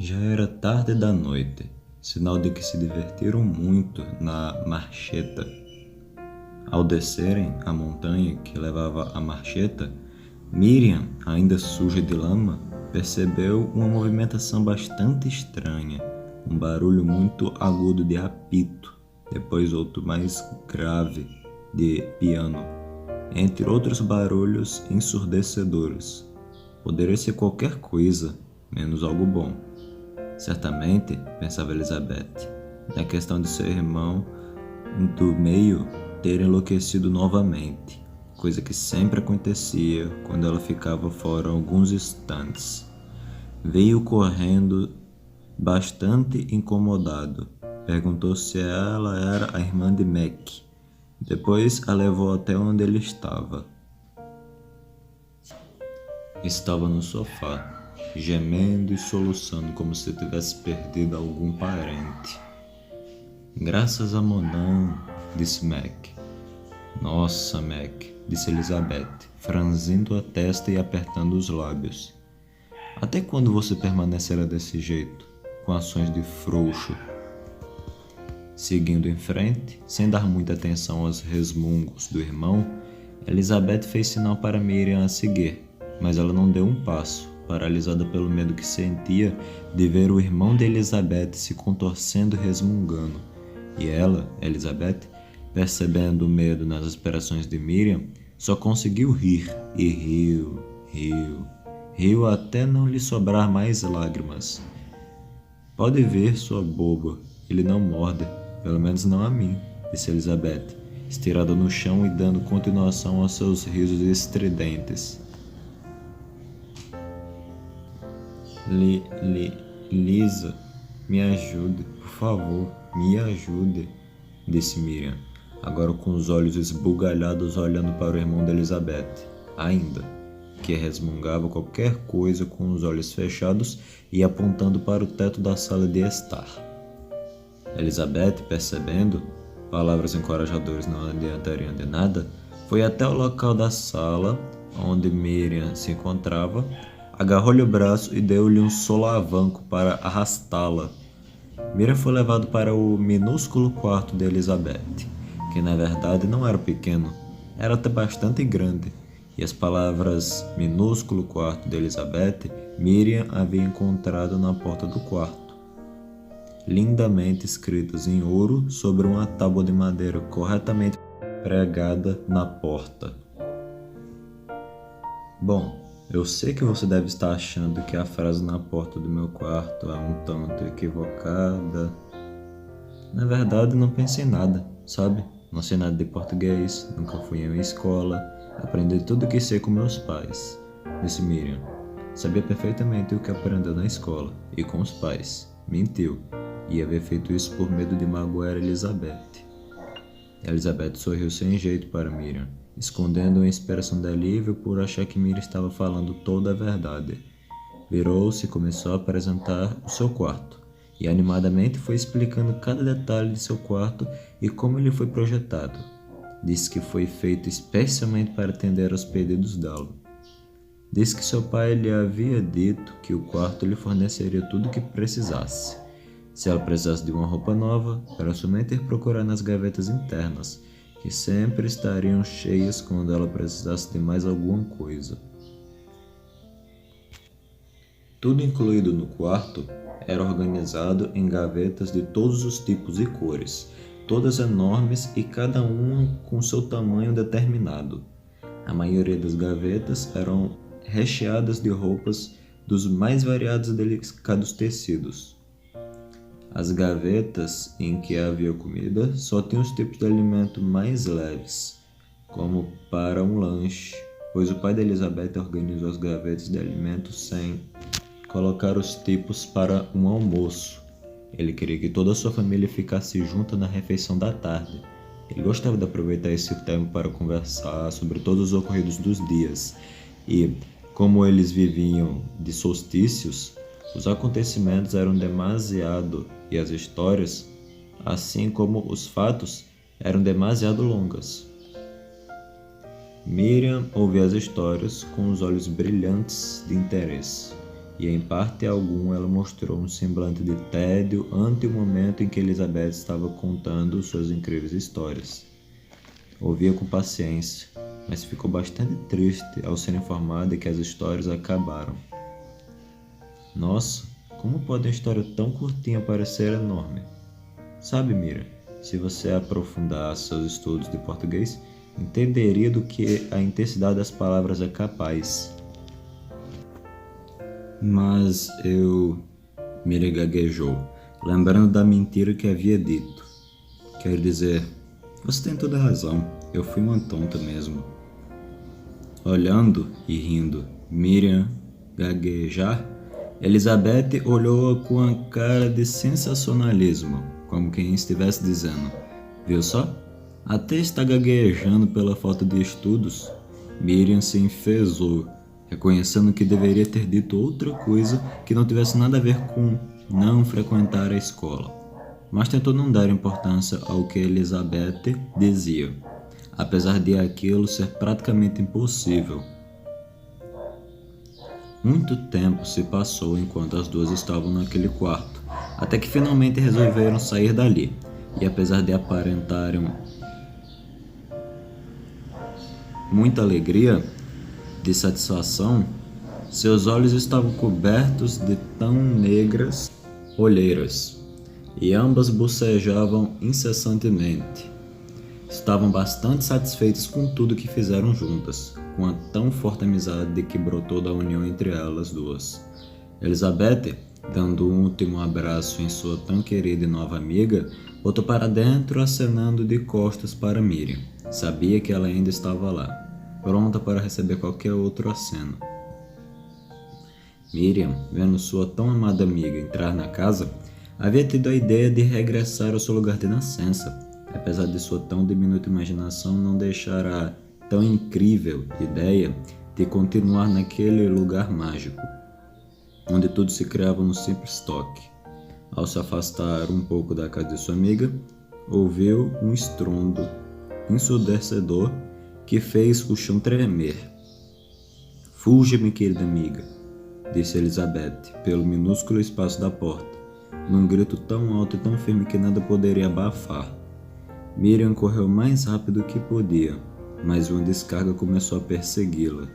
Já era tarde da noite, sinal de que se divertiram muito na marcheta. Ao descerem a montanha que levava à marcheta, Miriam, ainda suja de lama, percebeu uma movimentação bastante estranha, um barulho muito agudo de apito, depois outro mais grave de piano, entre outros barulhos ensurdecedores. Poderia ser qualquer coisa, menos algo bom. Certamente, pensava Elizabeth, na questão de seu irmão do meio ter enlouquecido novamente, coisa que sempre acontecia quando ela ficava fora alguns instantes. Veio correndo, bastante incomodado. Perguntou se ela era a irmã de Mac. Depois a levou até onde ele estava. Estava no sofá, gemendo e soluçando como se tivesse perdido algum parente. Graças a Monan, disse Mac. Nossa, Mac, disse Elizabeth, franzindo a testa e apertando os lábios. Até quando você permanecerá desse jeito, com ações de frouxo? Seguindo em frente, sem dar muita atenção aos resmungos do irmão, Elizabeth fez sinal para Miriam a seguir, mas ela não deu um passo, paralisada pelo medo que sentia de ver o irmão de Elizabeth se contorcendo e resmungando. E ela, Elizabeth, percebendo o medo nas expressões de Miriam, só conseguiu rir, e riu até não lhe sobrar mais lágrimas. Pode ver, sua boba, ele não morde, pelo menos não a mim, disse Elizabeth, estirada no chão e dando continuação aos seus risos estridentes. Lisa, me ajude, por favor, me ajude, disse Miriam, agora com os olhos esbugalhados olhando para o irmão de Elizabeth, ainda, que resmungava qualquer coisa com os olhos fechados e apontando para o teto da sala de estar. Elizabeth, percebendo, palavras encorajadoras não adiantariam de nada, foi até o local da sala onde Miriam se encontrava, agarrou-lhe o braço e deu-lhe um solavanco para arrastá-la. Miriam foi levado para o minúsculo quarto de Elizabeth, que na verdade não era pequeno, era até bastante grande, e as palavras minúsculo quarto de Elizabeth, Miriam havia encontrado na porta do quarto, lindamente escritas em ouro sobre uma tábua de madeira corretamente pregada na porta. Bom, eu sei que você deve estar achando que a frase na porta do meu quarto é um tanto equivocada. Na verdade, não pensei em nada, sabe? Não sei nada de português, nunca fui em uma escola, aprendi tudo o que sei com meus pais, disse Miriam. Sabia perfeitamente o que aprendeu na escola e com os pais. Mentiu, e havia feito isso por medo de magoar Elizabeth. Elizabeth sorriu sem jeito para Miriam, escondendo uma expressão de alívio por achar que Miriam estava falando toda a verdade. Virou-se e começou a apresentar o seu quarto, e animadamente foi explicando cada detalhe de seu quarto e como ele foi projetado. Disse que foi feito especialmente para atender aos pedidos dela. Disse que seu pai lhe havia dito que o quarto lhe forneceria tudo o que precisasse. Se ela precisasse de uma roupa nova, era somente ir procurar nas gavetas internas, que sempre estariam cheias quando ela precisasse de mais alguma coisa. Tudo incluído no quarto era organizado em gavetas de todos os tipos e cores, todas enormes e cada uma com seu tamanho determinado. A maioria das gavetas eram recheadas de roupas dos mais variados e delicados tecidos. As gavetas em que havia comida só tinham os tipos de alimento mais leves, como para um lanche, pois o pai de Elizabeth organizou as gavetas de alimentos sem colocar os tipos para um almoço. Ele queria que toda a sua família ficasse junta na refeição da tarde. Ele gostava de aproveitar esse tempo para conversar sobre todos os ocorridos dos dias, e, como eles viviam de solstícios, os acontecimentos eram demasiado e as histórias, assim como os fatos, eram demasiado longas. Miriam ouvia as histórias com os olhos brilhantes de interesse. e em parte alguma ela mostrou um semblante de tédio ante o momento em que Elizabeth estava contando suas incríveis histórias. Ouvia com paciência, mas ficou bastante triste ao ser informada de que as histórias acabaram. Nossa, como pode uma história tão curtinha parecer enorme? Sabe, Mira, se você aprofundar seus estudos de português, entenderia do que a intensidade das palavras é capaz. Mas Mira gaguejou, lembrando da mentira que havia dito. Quer dizer, você tem toda a razão, eu fui uma tonta mesmo. Olhando e rindo Miriam gaguejar, Elizabeth olhou-a com a cara de sensacionalismo, como quem estivesse dizendo: viu só? Até está gaguejando pela falta de estudos. Miriam se enfezou, reconhecendo que deveria ter dito outra coisa que não tivesse nada a ver com não frequentar a escola. Mas tentou não dar importância ao que Elizabeth dizia, apesar de aquilo ser praticamente impossível. Muito tempo se passou enquanto as duas estavam naquele quarto, até que finalmente resolveram sair dali, e apesar de aparentarem muita alegria, de satisfação, seus olhos estavam cobertos de tão negras olheiras, e ambas bocejavam incessantemente. Estavam bastante satisfeitas com tudo que fizeram juntas, com a tão forte amizade que brotou da união entre elas duas. Elizabeth, dando um último abraço em sua tão querida e nova amiga, voltou para dentro acenando de costas para Miriam. Sabia que ela ainda estava lá, pronta para receber qualquer outro aceno. Miriam, vendo sua tão amada amiga entrar na casa, havia tido a ideia de regressar ao seu lugar de nascença, apesar de sua tão diminuta imaginação não deixar a tão incrível ideia de continuar naquele lugar mágico, onde tudo se criava num simples toque. Ao se afastar um pouco da casa de sua amiga, ouviu um estrondo ensurdecedor que fez o chão tremer. "Fuja, minha querida amiga", disse Elizabeth, pelo minúsculo espaço da porta, num grito tão alto e tão firme que nada poderia abafar. Miriam correu mais rápido que podia, mas uma descarga começou a persegui-la.